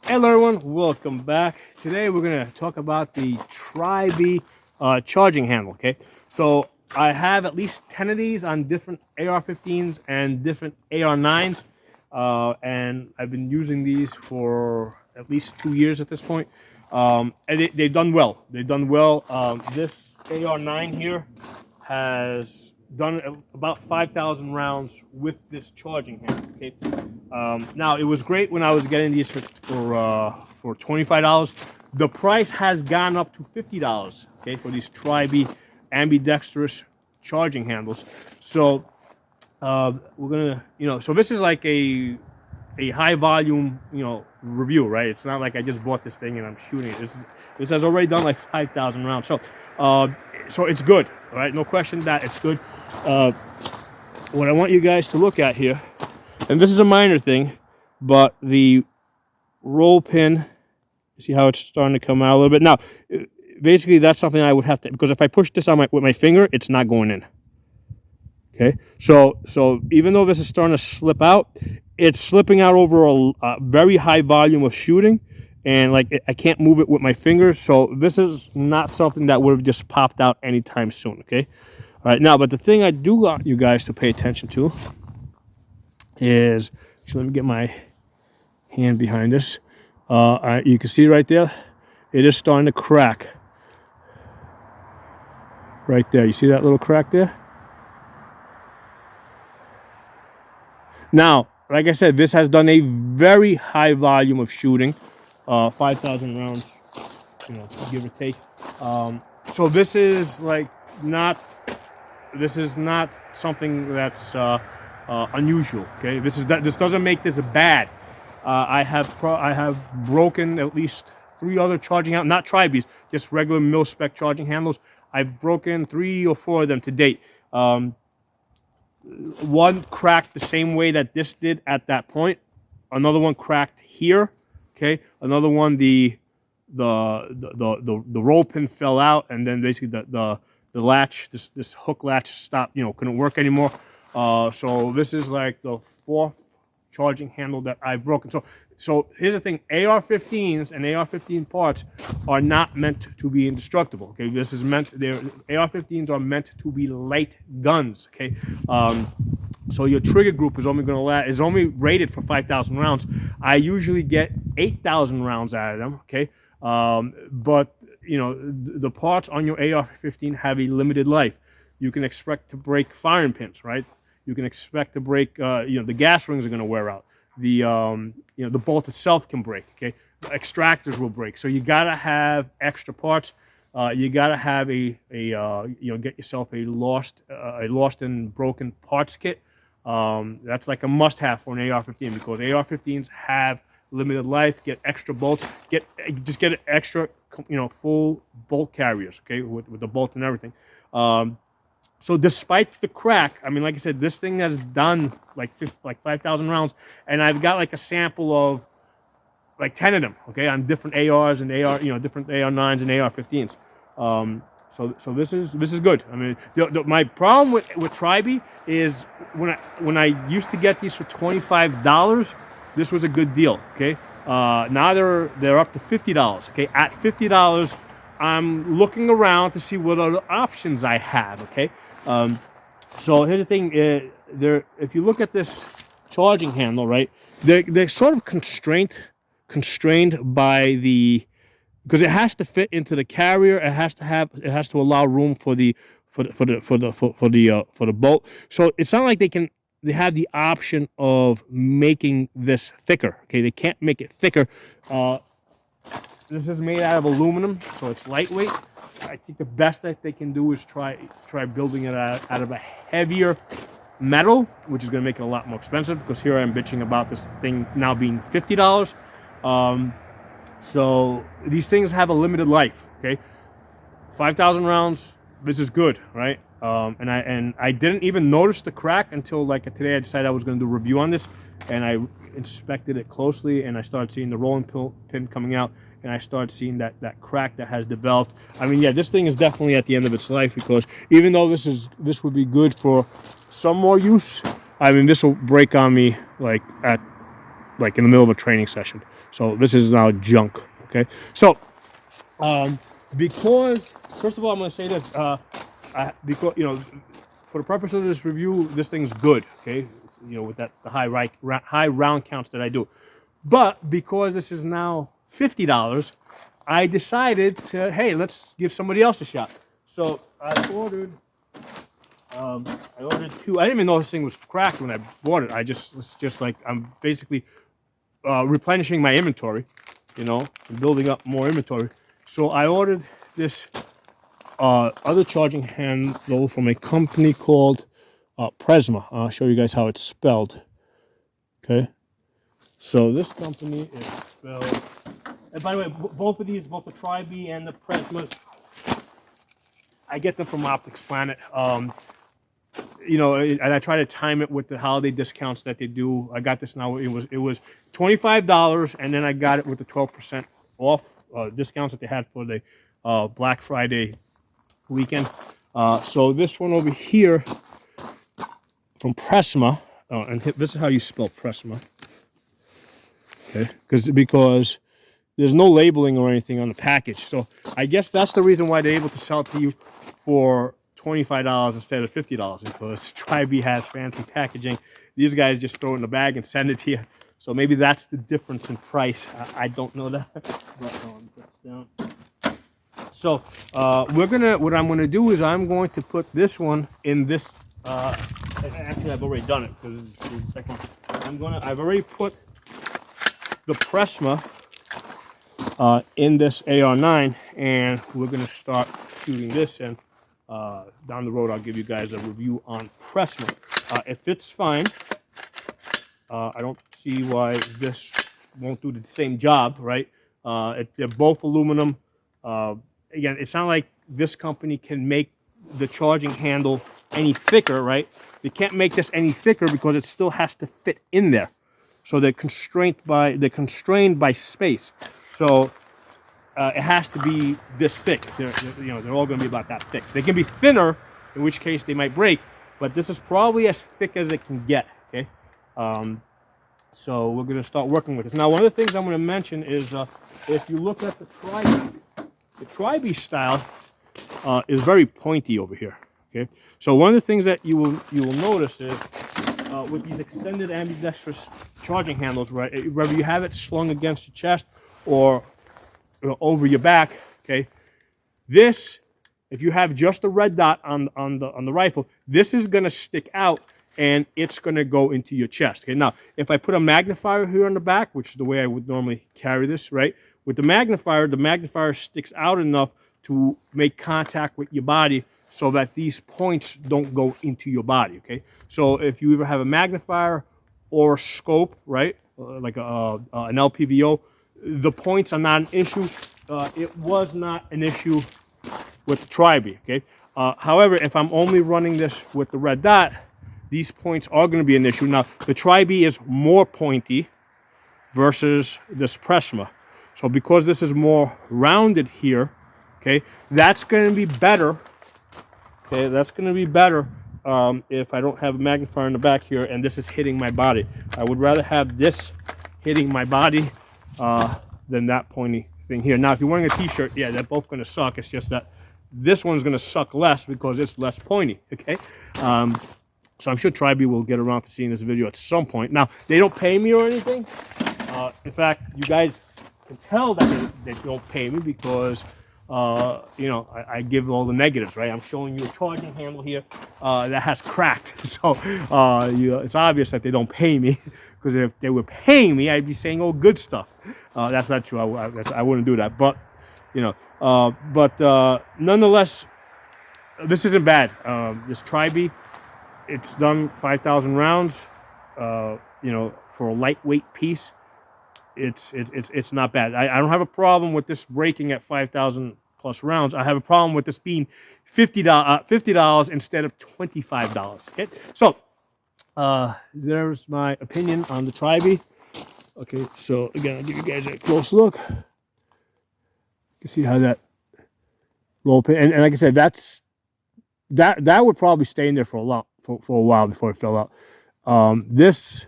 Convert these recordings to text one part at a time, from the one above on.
Hello everyone, welcome back. Today we're going to talk about the Trybe charging handle, okay? So I have at least 10 of these on different AR-15s and different AR-9s, and I've been using these for at least 2 years at this point, and they've done well. They've done well. This AR-9 here has done about 5,000 rounds with this charging handle, okay? Now it was great when I was getting these for $25. The price has gone up to $50, okay, for these Trybe ambidextrous charging handles. So we're gonna, so this is like a high volume, review, right? It's not like I just bought this thing and I'm shooting it. This has already done like 5,000 rounds. So it's good, all right? No question that it's good. What I want you guys to look at here, and this is a minor thing, but the roll pin, you see how it's starting to come out a little bit. Now, basically that's something I would have to, because if I push this on with my finger, it's not going in. Okay, so even though this is starting to slip out, it's slipping out over a very high volume of shooting, and like I can't move it with my fingers. So this is not something that would have just popped out anytime soon. Okay, all right, now, but the thing I do want you guys to pay attention to is, so let me get my hand behind this. You can see right there, it is starting to crack. Right there, you see that little crack there? Now, like I said, this has done a very high volume of shooting, 5,000 rounds, give or take. So this is like this is not something that's unusual. Okay, this doesn't make this bad. I have broken at least 3 other charging handles, not Trybes, just regular mil spec charging handles. I've broken 3 or 4 of them to date. One cracked the same way that this did at that point. Another one cracked here. Okay. Another one, the roll pin fell out, and then basically the latch, this hook latch stopped. Couldn't work anymore. So this is like the 4th charging handle that I've broken. So here's the thing: AR-15s and AR-15 parts are not meant to be indestructible. Okay, this is meant. AR-15s are meant to be light guns. Okay, so your trigger group is only rated for 5,000 rounds. I usually get 8,000 rounds out of them. Okay, but the parts on your AR-15 have a limited life. You can expect to break firing pins, right? You can expect to break. The gas rings are going to wear out. The bolt itself can break. Okay, the extractors will break. So you gotta have extra parts. You gotta have get yourself a lost and broken parts kit. That's like a must-have for an AR-15, because AR-15s have limited life. Get extra bolts. Just get extra, full bolt carriers. Okay, with the bolt and everything. So despite the crack, I mean, like I said, this thing has done like 5,000 rounds, and I've got like a sample of like 10 of them, okay, on different ARs and different AR-9s and AR-15s. So this is good. I mean, my problem with Trybe is when I used to get these for $25, this was a good deal, okay. Now they're up to $50, okay. At $50, I'm looking around to see what other options I have, okay. So here's the thing: if you look at this charging handle, right, they're sort of constrained by because it has to fit into the carrier. It has to allow room for the bolt. So it's not like they have the option of making this thicker. Okay, they can't make it thicker. This is made out of aluminum, so it's lightweight. I think the best that they can do is try building it out of a heavier metal, which is going to make it a lot more expensive, because here I'm bitching about this thing now being $50. So these things have a limited life. Okay, 5,000 rounds. This is good, right? And I didn't even notice the crack until like today. I decided I was going to do a review on this, and I inspected it closely, and I started seeing the rolling pin coming out, and I started seeing that crack that has developed. I mean, yeah, this thing is definitely at the end of its life, because even though this would be good for some more use, I mean, this will break on me like at like in the middle of a training session. So this is now junk. Okay, so because first of all, I'm going to say this. Because for the purpose of this review, this thing's good. Okay, with the high round counts that I do, but because this is now $50, I decided to, hey, let's give somebody else a shot. So I ordered two. I didn't even know this thing was cracked when I bought it. It's just like I'm basically replenishing my inventory, and building up more inventory. So I ordered this other charging handle from a company called Prisma. I'll show you guys how it's spelled. Okay, so this company is spelled. And by the way, both of these, both the Trybe and the Prismas, I get them from Optics Planet. And I try to time it with the holiday discounts that they do. I got this now. It was $25, and then I got it with the 12% off discounts that they had for the Black Friday weekend. So this one over here from Prisma, and this is how you spell Prisma. Okay, because there's no labeling or anything on the package. So I guess that's the reason why they're able to sell it to you for $25 instead of $50, because Trybe has fancy packaging. These guys just throw it in the bag and send it to you. So maybe that's the difference in price. I don't know that. But, down. So what I'm gonna do is I'm going to put this one in this. Actually, I've already done it because this is the second one. I've already put the Prisma in this AR-9, and we're gonna start shooting this. And down the road, I'll give you guys a review on Prisma. It fits fine. I don't see why this won't do the same job, right? They're both aluminum. Again, it's not like this company can make the charging handle any thicker, right? They can't make this any thicker because it still has to fit in there. So they're constrained by space. So it has to be this thick. They're all going to be about that thick. They can be thinner, in which case they might break, but this is probably as thick as it can get. Okay, so we're going to start working with this. Now, one of the things I'm going to mention is if you look at the Trybe style is very pointy over here. Okay, so one of the things that you will notice is with these extended ambidextrous charging handles, right? Whether you have it slung against your chest or over your back, okay. This, if you have just a red dot on the rifle, this is going to stick out and it's going to go into your chest. Okay. Now, if I put a magnifier here on the back, which is the way I would normally carry this, right? With the magnifier sticks out enough to make contact with your body so that these points don't go into your body. Okay. So if you either have a magnifier or a scope, right, like an LPVO, the points are not an issue. It was not an issue with the Trybe. Okay. However, if I'm only running this with the red dot, these points are going to be an issue. Now, the Trybe is more pointy versus this Prisma. So because this is more rounded here, okay, that's going to be better. Okay, that's going to be better if I don't have a magnifier in the back here and this is hitting my body. I would rather have this hitting my body than that pointy thing here. Now, if you're wearing a t-shirt, yeah, they're both going to suck. It's just that this one's going to suck less because it's less pointy, okay? So I'm sure Trybe will get around to seeing this video at some point. Now, they don't pay me or anything. In fact, you guys can tell that they don't pay me because, I give all the negatives, right? I'm showing you a charging handle here that has cracked. So it's obvious that they don't pay me because if they were paying me, I'd be saying all good stuff. That's not true. I wouldn't do that. But, nonetheless, this isn't bad. This Trybe, it's done 5,000 rounds, for a lightweight piece. It's not bad. I don't have a problem with this breaking at 5,000 plus rounds. I have a problem with this being $50 instead of $25. Okay, so there's my opinion on the Trybe. Okay, so again, I'll give you guys a close look. You can see how that roll pin, and like I said, that would probably stay in there for a while before it fell out. This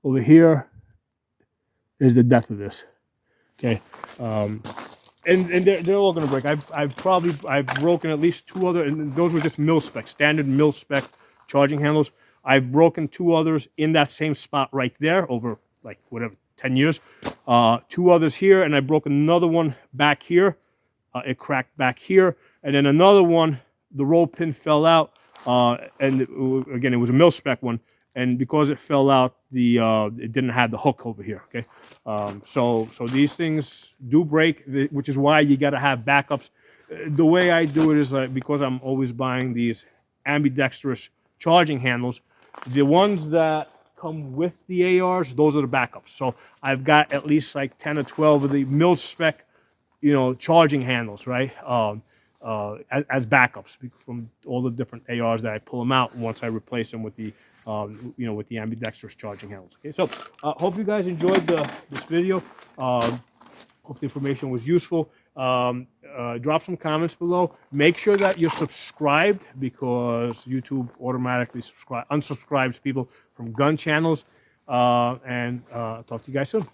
over here, is the death of this. Okay, and they're all gonna break. I've broken at least 2 other, and those were just mil spec, standard mil spec charging handles. I've broken 2 others in that same spot right there over like whatever 10 years. 2 others here, and I broke another one back here. It cracked back here, and then another one. The roll pin fell out, and again it was a mil spec one. And because it fell out, it didn't have the hook over here. Okay, so these things do break, which is why you got to have backups. The way I do it is because I'm always buying these ambidextrous charging handles. The ones that come with the ARs, those are the backups. So I've got at least like 10 or 12 of the mil spec, charging handles, right? As backups from all the different ARs that I pull them out once I replace them with the with the ambidextrous charging handles. Okay, so hope you guys enjoyed this video. Hope the information was useful. Drop some comments below. Make sure that you're subscribed, because YouTube automatically unsubscribes people from gun channels. And talk to you guys soon.